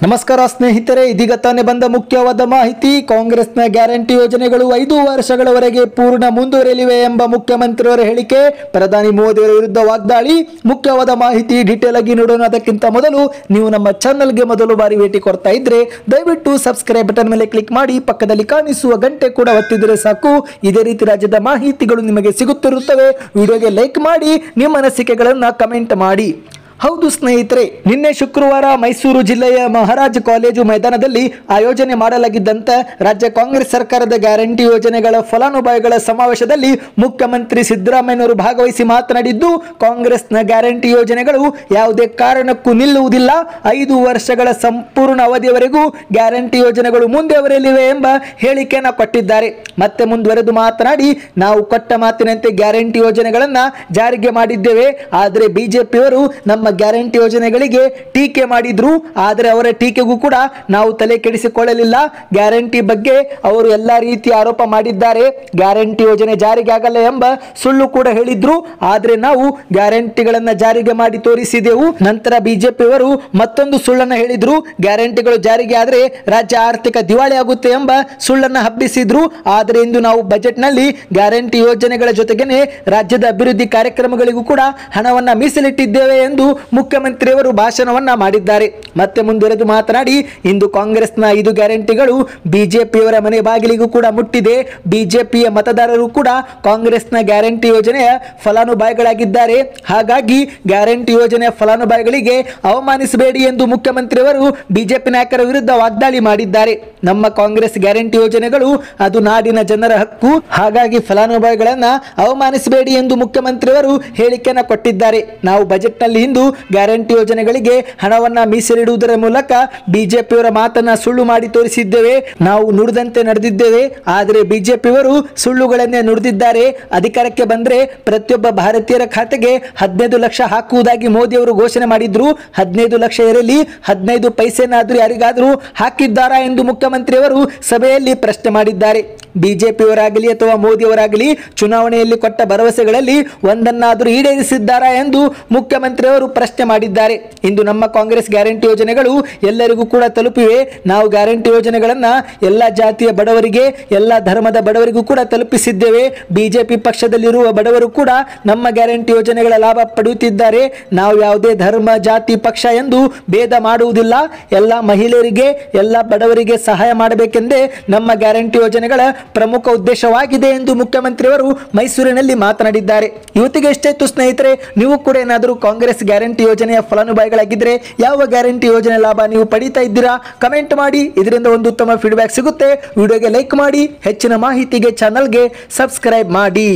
ನಮಸ್ಕಾರ ಸ್ನೇಹಿತರೆ, ಇದೀಗ ತಾನೇ ಬಂದ ಮುಖ್ಯವಾದ ಮಾಹಿತಿ. ಕಾಂಗ್ರೆಸ್ನ ಗ್ಯಾರಂಟಿ ಯೋಜನೆಗಳು 5 ವರ್ಷಗಳವರೆಗೆ ಪೂರ್ಣ ಮುಂದುವರಿಯಲಿವೆ ಎಂಬ ಮುಖ್ಯಮಂತ್ರಿಯವರ ಹೇಳಿಕೆ, ಪ್ರಧಾನಿ ಮೋದಿಯವರ ವಿರುದ್ಧ ವಾಗ್ದಾಳಿ. ಮುಖ್ಯವಾದ ಮಾಹಿತಿ ಡೀಟೇಲ್ ಆಗಿ ನೋಡೋಣ. ಅದಕ್ಕಿಂತ ಮೊದಲು ನೀವು ನಮ್ಮ ಚಾನಲ್ಗೆ ಮೊದಲು ಬಾರಿ ಭೇಟಿ ಕೊಡ್ತಾ ಇದ್ರೆ ದಯವಿಟ್ಟು ಸಬ್ಸ್ಕ್ರೈಬ್ ಬಟನ್ ಮೇಲೆ ಕ್ಲಿಕ್ ಮಾಡಿ, ಪಕ್ಕದಲ್ಲಿ ಕಾಣಿಸುವ ಗಂಟೆ ಕೂಡ ಒತ್ತಿದರೆ ಸಾಕು. ಇದೇ ರೀತಿ ರಾಜ್ಯದ ಮಾಹಿತಿಗಳು ನಿಮಗೆ ಸಿಗುತ್ತಿರುತ್ತವೆ. ವಿಡಿಯೋಗೆ ಲೈಕ್ ಮಾಡಿ, ನಿಮ್ಮ ಅನಿಸಿಕೆಗಳನ್ನು ಕಮೆಂಟ್ ಮಾಡಿ. ಹೌದು ಸ್ನೇಹಿತರೆ, ನಿನ್ನೆ ಶುಕ್ರವಾರ ಮೈಸೂರು ಜಿಲ್ಲೆಯ ಮಹಾರಾಜ್ ಕಾಲೇಜು ಮೈದಾನದಲ್ಲಿ ಆಯೋಜನೆ ಮಾಡಲಾಗಿದ್ದಂತ ರಾಜ್ಯ ಕಾಂಗ್ರೆಸ್ ಸರ್ಕಾರದ ಗ್ಯಾರಂಟಿ ಯೋಜನೆಗಳ ಫಲಾನುಭವಿಗಳ ಸಮಾವೇಶದಲ್ಲಿ ಮುಖ್ಯಮಂತ್ರಿ ಸಿದ್ದರಾಮಯ್ಯನವರು ಭಾಗವಹಿಸಿ ಮಾತನಾಡಿದ್ದು, ಕಾಂಗ್ರೆಸ್ನ ಗ್ಯಾರಂಟಿ ಯೋಜನೆಗಳು ಯಾವುದೇ ಕಾರಣಕ್ಕೂ ನಿಲ್ಲುವುದಿಲ್ಲ, 5 ವರ್ಷಗಳ ಸಂಪೂರ್ಣ ಅವಧಿಯವರೆಗೂ ಗ್ಯಾರಂಟಿ ಯೋಜನೆಗಳು ಮುಂದುವರೆಯಲಿವೆ ಎಂಬ ಹೇಳಿಕೆಯನ್ನು ಕೊಟ್ಟಿದ್ದಾರೆ. ಮತ್ತೆ ಮುಂದುವರೆದು ಮಾತನಾಡಿ, ನಾವು ಕೊಟ್ಟ ಮಾತಿನಂತೆ ಗ್ಯಾರಂಟಿ ಯೋಜನೆಗಳನ್ನ ಜಾರಿಗೆ ಮಾಡಿದ್ದೇವೆ. ಆದರೆ ಬಿಜೆಪಿಯವರು ನಮ್ಮ ಗ್ಯಾರಂಟಿ ಯೋಜನೆಗಳಿಗೆ ಟೀಕೆ ಮಾಡಿದ್ರು. ಆದರೆ ಅವರ ಟೀಕೆಗೂ ಕೂಡ ನಾವು ತಲೆ ಕೆಡಿಸಿಕೊಳ್ಳಲಿಲ್ಲ. ಗ್ಯಾರಂಟಿ ಬಗ್ಗೆ ಅವರು ಎಲ್ಲಾ ರೀತಿ ಆರೋಪ ಮಾಡಿದ್ದಾರೆ. ಗ್ಯಾರಂಟಿ ಯೋಜನೆ ಜಾರಿಗೆ ಆಗಲ್ಲ ಎಂಬ ಸುಳ್ಳು ಕೂಡ ಹೇಳಿದ್ರು. ಆದರೆ ನಾವು ಗ್ಯಾರಂಟಿಗಳನ್ನ ಜಾರಿಗೆ ಮಾಡಿ ತೋರಿಸಿದೆವು. ನಂತರ ಬಿಜೆಪಿಯವರು ಮತ್ತೊಂದು ಸುಳ್ಳನ್ನು ಹೇಳಿದ್ರು. ಗ್ಯಾರಂಟಿಗಳು ಜಾರಿಗೆ ಆದರೆ ರಾಜ್ಯ ಆರ್ಥಿಕ ದಿವಾಳಿ ಆಗುತ್ತೆ ಎಂಬ ಸುಳ್ಳನ್ನು ಹಬ್ಬಿಸಿದ್ರು. ಆದರೆ ಇಂದು ನಾವು ಬಜೆಟ್ ನಲ್ಲಿ ಗ್ಯಾರಂಟಿ ಯೋಜನೆಗಳ ಜೊತೆಗೇನೆ ರಾಜ್ಯದ ಅಭಿವೃದ್ಧಿ ಕಾರ್ಯಕ್ರಮಗಳಿಗೂ ಕೂಡ ಹಣವನ್ನ ಮೀಸಲಿಟ್ಟಿದ್ದೇವೆ ಎಂದು ಮುಖ್ಯಮಂತ್ರಿಯವರು ಭಾಷಣವನ್ನ ಮಾಡಿದ್ದಾರೆ. ಮತ್ತೆ ಮುಂದುವರೆದು ಮಾತನಾಡಿ, ಇಂದು ಕಾಂಗ್ರೆಸ್ನ 5 ಗ್ಯಾರಂಟಿಗಳು ಬಿಜೆಪಿಯವರ ಮನೆ ಬಾಗಿಲಿಗೂ ಕೂಡ ಮುಟ್ಟಿದೆ. ಬಿಜೆಪಿಯ ಮತದಾರರು ಕೂಡ ಕಾಂಗ್ರೆಸ್ನ ಗ್ಯಾರಂಟಿ ಯೋಜನೆಯ ಫಲಾನುಭವಿಗಳಾಗಿದ್ದಾರೆ. ಹಾಗಾಗಿ ಗ್ಯಾರಂಟಿ ಯೋಜನೆಯ ಫಲಾನುಭವಿಗಳಿಗೆ ಅವಮಾನಿಸಬೇಡಿ ಎಂದು ಮುಖ್ಯಮಂತ್ರಿಯವರು ಬಿಜೆಪಿ ನಾಯಕರ ವಿರುದ್ಧ ವಾಗ್ದಾಳಿ ಮಾಡಿದ್ದಾರೆ. ನಮ್ಮ ಕಾಂಗ್ರೆಸ್ ಗ್ಯಾರಂಟಿ ಯೋಜನೆಗಳು ಅದು ನಾಡಿನ ಜನರ ಹಕ್ಕು. ಹಾಗಾಗಿ ಫಲಾನುಭವಿಗಳನ್ನ ಅವಮಾನಿಸಬೇಡಿ ಎಂದು ಮುಖ್ಯಮಂತ್ರಿಯವರು ಹೇಳಿಕೆಯನ್ನು ಕೊಟ್ಟಿದ್ದಾರೆ. ನಾವು ಬಜೆಟ್ ನಲ್ಲಿ ಇಂದು ಗ್ಯಾರಂಟಿ ಯೋಜನೆಗಳಿಗೆ ಹಣವನ್ನ ಮೀಸಲಿಡುವುದರ ಮೂಲಕ ಬಿಜೆಪಿಯವರ ಮಾತನ್ನ ಸುಳ್ಳು ಮಾಡಿ ತೋರಿಸಿದ್ದೇವೆ. ನಾವು ನುಡಿದಂತೆ ನಡೆದಿದ್ದೇವೆ. ಆದರೆ ಬಿಜೆಪಿಯವರು ಸುಳ್ಳುಗಳನ್ನೇ ನುಡಿದಿದ್ದಾರೆ. ಅಧಿಕಾರಕ್ಕೆ ಬಂದ್ರೆ ಪ್ರತಿಯೊಬ್ಬ ಭಾರತೀಯರ ಖಾತೆಗೆ 15 ಲಕ್ಷ ಹಾಕುವುದಾಗಿ ಮೋದಿ ಅವರು ಘೋಷಣೆ ಮಾಡಿದ್ರು. 15 ಲಕ್ಷ ಇರಲಿ, 15 ಪೈಸೆನಾದ್ರೂ ಯಾರಿಗಾದ್ರೂ ಹಾಕಿದ್ದಾರಾ ಎಂದು ಮುಖ್ಯಮಂತ್ರಿಯವರು ಸಭೆಯಲ್ಲಿ ಪ್ರಶ್ನೆ ಮಾಡಿದ್ದಾರೆ. ಬಿಜೆಪಿಯವರಾಗಲಿ ಅಥವಾ ಮೋದಿಯವರಾಗಲಿ ಚುನಾವಣೆಯಲ್ಲಿ ಕೊಟ್ಟ ಭರವಸೆಗಳಲ್ಲಿ ಒಂದನ್ನಾದರೂ ಈಡೇರಿಸಿದ್ದಾರಾ ಎಂದು ಮುಖ್ಯಮಂತ್ರಿಯವರು ಪ್ರಶ್ನೆ ಮಾಡಿದ್ದಾರೆ. ಇಂದು ನಮ್ಮ ಕಾಂಗ್ರೆಸ್ ಗ್ಯಾರಂಟಿ ಯೋಜನೆಗಳು ಎಲ್ಲರಿಗೂ ಕೂಡ ತಲುಪಿವೆ. ನಾವು ಗ್ಯಾರಂಟಿ ಯೋಜನೆಗಳನ್ನ ಎಲ್ಲ ಜಾತಿಯ ಬಡವರಿಗೆ, ಎಲ್ಲ ಧರ್ಮದ ಬಡವರಿಗೂ ಕೂಡ ತಲುಪಿಸಿದ್ದೇವೆ. ಬಿಜೆಪಿ ಪಕ್ಷದಲ್ಲಿರುವ ಬಡವರು ಕೂಡ ನಮ್ಮ ಗ್ಯಾರಂಟಿ ಯೋಜನೆಗಳ ಲಾಭ ಪಡೆಯುತ್ತಿದ್ದಾರೆ. ನಾವು ಯಾವುದೇ ಧರ್ಮ, ಜಾತಿ, ಪಕ್ಷ ಎಂದು ಭೇದ ಮಾಡುವುದಿಲ್ಲ. ಎಲ್ಲ ಮಹಿಳೆಯರಿಗೆ, ಎಲ್ಲ ಬಡವರಿಗೆ ಸಹಾಯ ಮಾಡಬೇಕೆಂದೇ ನಮ್ಮ ಗ್ಯಾರಂಟಿ ಯೋಜನೆಗಳ ಪ್ರಮುಖ ಉದ್ದೇಶವಾಗಿದೆ ಎಂದು ಮುಖ್ಯಮಂತ್ರಿಯವರು ಮೈಸೂರಿನಲ್ಲಿ ಮಾತನಾಡಿದ್ದಾರೆ. ಇವತ್ತಿಗೆ ಎಷ್ಟಾಯ್ತು ಸ್ನೇಹಿತರೆ, ನೀವು ಕೂಡ ಏನಾದರೂ ಕಾಂಗ್ರೆಸ್ ಗ್ಯಾರಂಟಿ ಯೋಜನೆಯ ಫಲಾನುಭವಿಗಳಾಗಿದ್ದರೆ ಯಾವ ಗ್ಯಾರಂಟಿ ಯೋಜನೆ ಲಾಭ ನೀವು ಪಡೀತಾ ಇದ್ದೀರಾ ಕಮೆಂಟ್ ಮಾಡಿ. ಇದರಿಂದ ಒಂದು ಉತ್ತಮ ಫೀಡ್ಬ್ಯಾಕ್ ಸಿಗುತ್ತೆ. ವಿಡಿಯೋಗೆ ಲೈಕ್ ಮಾಡಿ, ಹೆಚ್ಚಿನ ಮಾಹಿತಿಗೆ ಚಾನಲ್ಗೆ ಸಬ್ಸ್ಕ್ರೈಬ್ ಮಾಡಿ.